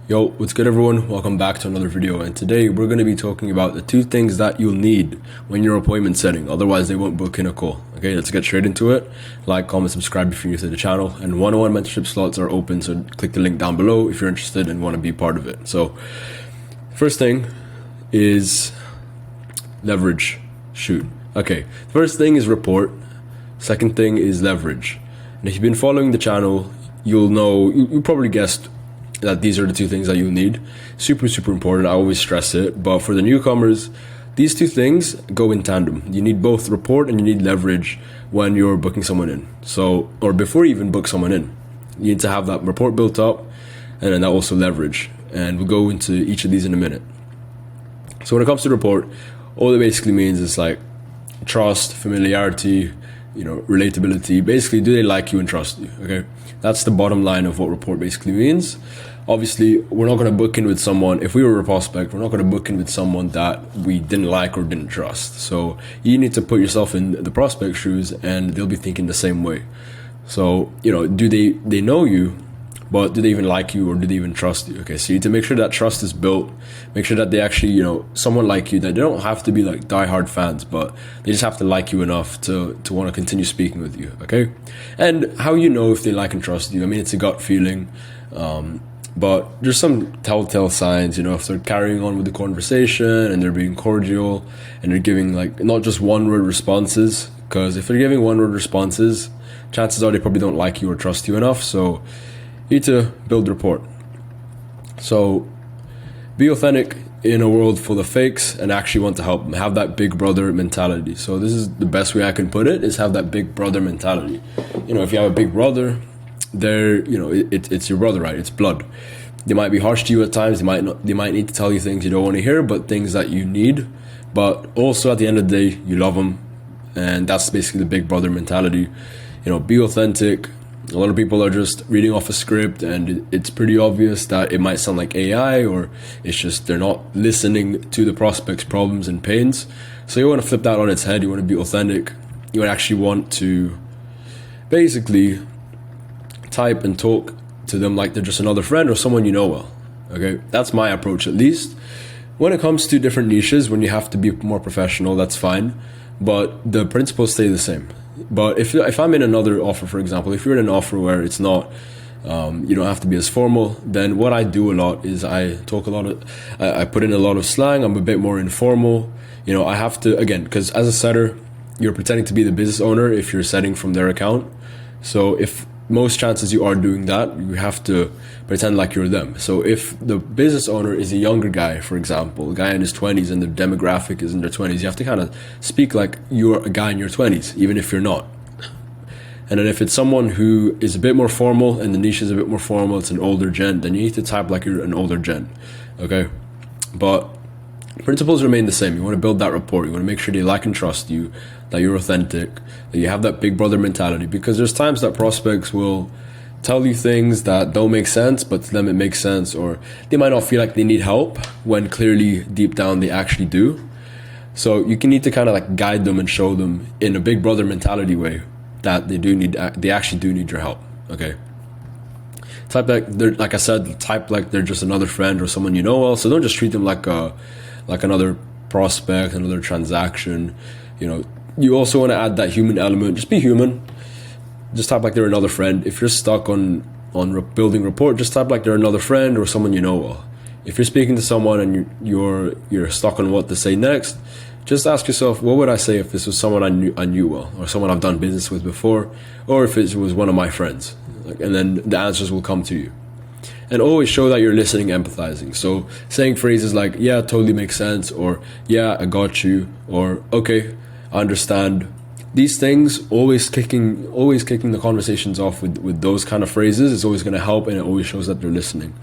Yo, what's good everyone? Welcome back to another video, and today we're going to be talking about the two things that you'll need when you're appointment setting, otherwise they won't book in a call. Okay, let's get straight into it. Like, comment, subscribe if you're new to the channel, and one-on-one mentorship slots are open, so click the link down below if you're interested and want to be part of it. So, first thing is leverage. Shoot. Okay, first thing is report. Second thing is leverage. And if you've been following the channel, you'll know, you probably guessed that these are the two things that you'll need. Super important. I always stress it. But for the newcomers, these two things go in tandem. You need both report and you need leverage when you're booking someone in. So, or before you even book someone in, you need to have that report built up and then that also leverage. And we'll go into each of these in a minute. So when it comes to report, all it basically means is like trust, familiarity, relatability. Basically, do they like you and trust you? Okay, that's the bottom line of what report basically means. Obviously, we're not going to book in with someone. If we were a prospect, we're not going to book in with someone that we didn't like or didn't trust. So you need to put yourself in the prospect shoes, and they'll be thinking the same way. So do they know you? But do they even like you, or do they even trust you? Okay, so you need to make sure that trust is built. Make sure that they actually, someone like you, that they don't have to be like diehard fans, but they just have to like you enough to want to continue speaking with you, okay? And how you know if they like and trust you, I mean, it's a gut feeling, but there's some telltale signs, if they're carrying on with the conversation and they're being cordial and they're giving like not just one-word responses, because if they're giving one-word responses, chances are they probably don't like you or trust you enough, so you need to build rapport. So be authentic in a world full of fakes and actually want to help them. Have that big brother mentality. So this is the best way I can put it, is have that big brother mentality. If you have a big brother, it's your brother, right? It's blood. They might be harsh to you at times. They might need to tell you things you don't want to hear, but things that you need. But also at the end of the day, you love them. And that's basically the big brother mentality. Be authentic. A lot of people are just reading off a script, and it's pretty obvious that it might sound like AI, or it's just they're not listening to the prospect's problems and pains. So you want to flip that on its head. You want to be authentic. You actually want to basically type and talk to them like they're just another friend or someone you know well. Okay, that's my approach, at least. When it comes to different niches, when you have to be more professional, that's fine, but the principles stay the same. But if I'm in another offer, for example, if you're in an offer where it's not, you don't have to be as formal, then what I do a lot is I talk a lot of, I put in a lot of slang. I'm a bit more informal. I have to, again, because as a setter, you're pretending to be the business owner if you're setting from their account. So if most chances you are doing that, you have to pretend like you're them. So if the business owner is a younger guy, for example, a guy in his 20s and the demographic is in their 20s, you have to kind of speak like you're a guy in your 20s, even if you're not. And then if it's someone who is a bit more formal and the niche is a bit more formal, it's an older gen, then you need to type like you're an older gen, okay? But principles remain the same. You want to build that rapport. You want to make sure they like and trust you, that you're authentic, that you have that big brother mentality, because there's times that prospects will tell you things that don't make sense, but to them it makes sense, or they might not feel like they need help when clearly deep down they actually do. So you can need to kind of like guide them and show them in a big brother mentality way that they actually do need your help, okay? Type like they're, like I said, type like they're just another friend or someone you know well. So don't just treat them like another prospect, another transaction. You also want to add that human element. Just be human. Just type like they're another friend. If you're stuck on building rapport, just type like they're another friend or someone you know well. If you're speaking to someone and you're stuck on what to say next, just ask yourself, what would I say if this was someone I knew well, or someone I've done business with before, or if it was one of my friends, and then the answers will come to you. And always show that you're listening, empathizing. So saying phrases like, yeah, totally makes sense, or yeah, I got you, or okay, I understand. These things, always kicking the conversations off with those kind of phrases is always going to help, and it always shows that they're listening,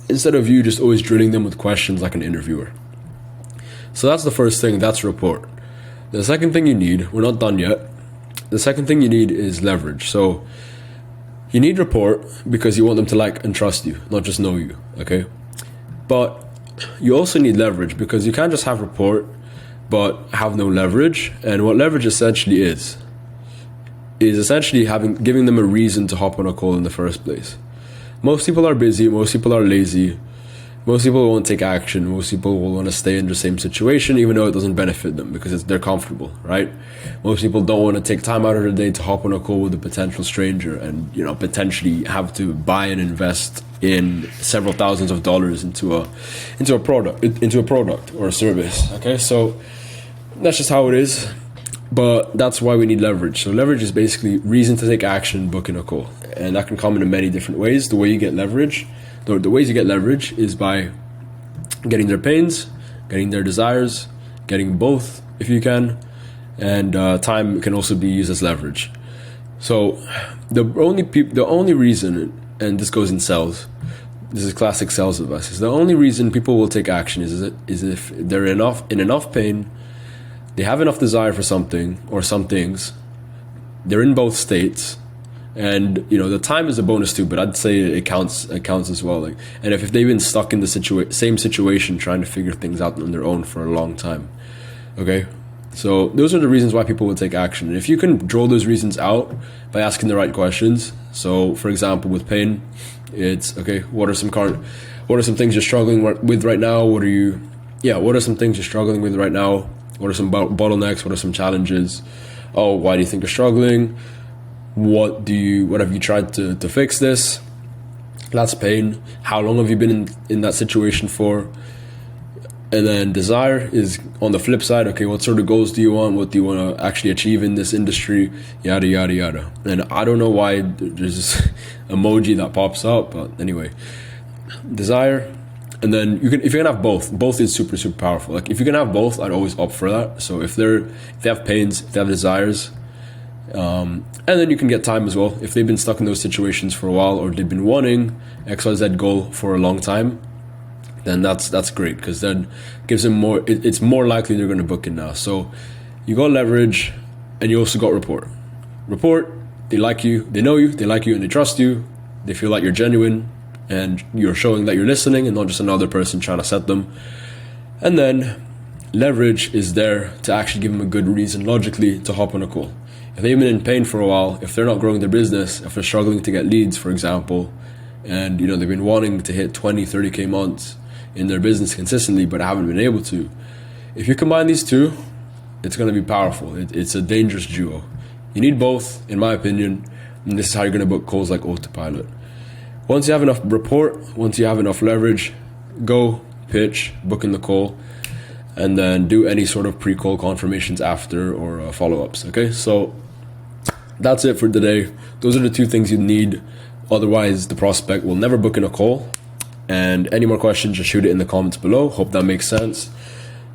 instead of you just always drilling them with questions like an interviewer. So that's the first thing, that's rapport. The second thing you need, we're not done yet. The second thing you need is leverage. So you need rapport because you want them to like and trust you, not just know you, okay? But you also need leverage because you can't just have rapport but have no leverage. And what leverage essentially is essentially giving them a reason to hop on a call in the first place. Most people are busy, most people are lazy, most people won't take action, most people will want to stay in the same situation even though it doesn't benefit them because they're comfortable, right? Most people don't want to take time out of their day to hop on a call with a potential stranger and, you know, potentially have to buy and invest in several thousands of dollars into a product or a service. Okay, so that's just how it is. But that's why we need leverage. So leverage is basically reason to take action, booking a call. And that can come in many different ways. The ways you get leverage is by getting their pains, getting their desires, getting both if you can. And time can also be used as leverage. So the only reason, and this goes in sales, this is classic sales advice, is the only reason people will take action is if they're in enough pain, they have enough desire for something or some things, they're in both states, and you know the time is a bonus too, but I'd say it counts as well. Like, and if they've been stuck in the same situation trying to figure things out on their own for a long time. Okay, so those are the reasons why people will take action. And if you can draw those reasons out by asking the right questions, so for example with pain, it's okay, what are some things you're struggling with right now? What are some things you're struggling with right now? What are some bottlenecks? What are some challenges? Oh, why do you think you're struggling? What have you tried to fix this? That's pain. How long have you been in that situation for? And then desire is on the flip side. Okay, what sort of goals do you want? What do you want to actually achieve in this industry? Yada, yada, yada. And I don't know why there's this emoji that pops up, but anyway, desire. And then if you can have both is super, super powerful. Like if you can have both, I'd always opt for that. So if they have pains, if they have desires, and then you can get time as well. If they've been stuck in those situations for a while, or they've been wanting XYZ goal for a long time, then that's great, because then it gives them more. It's more likely they're going to book it now. So you got leverage, and you also got rapport. Rapport, they like you, they know you, they like you, and they trust you. They feel like you're genuine. And you're showing that you're listening and not just another person trying to set them. And then leverage is there to actually give them a good reason logically to hop on a call. If they've been in pain for a while, if they're not growing their business, if they're struggling to get leads, for example, and you know they've been wanting to hit 20, 30K months in their business consistently but haven't been able to, if you combine these two, it's going to be powerful. It's a dangerous duo. You need both, in my opinion, and this is how you're going to book calls like autopilot. Once you have enough rapport, once you have enough leverage, go pitch, book in the call, and then do any sort of pre-call confirmations after or follow-ups. Okay, so that's it for today. Those are the two things you need. Otherwise, the prospect will never book in a call. And any more questions, just shoot it in the comments below. Hope that makes sense.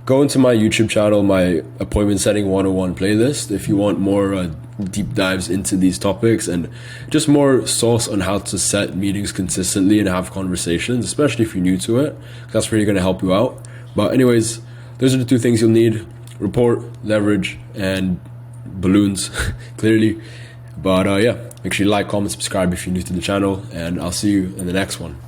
Go into my YouTube channel, my Appointment Setting 101 playlist, if you want more deep dives into these topics and just more sauce on how to set meetings consistently and have conversations, especially if you're new to it. That's really going to help you out. But anyways, those are the two things you'll need: rapport, leverage, and balloons, clearly. But yeah, make sure you like, comment, subscribe if you're new to the channel, and I'll see you in the next one.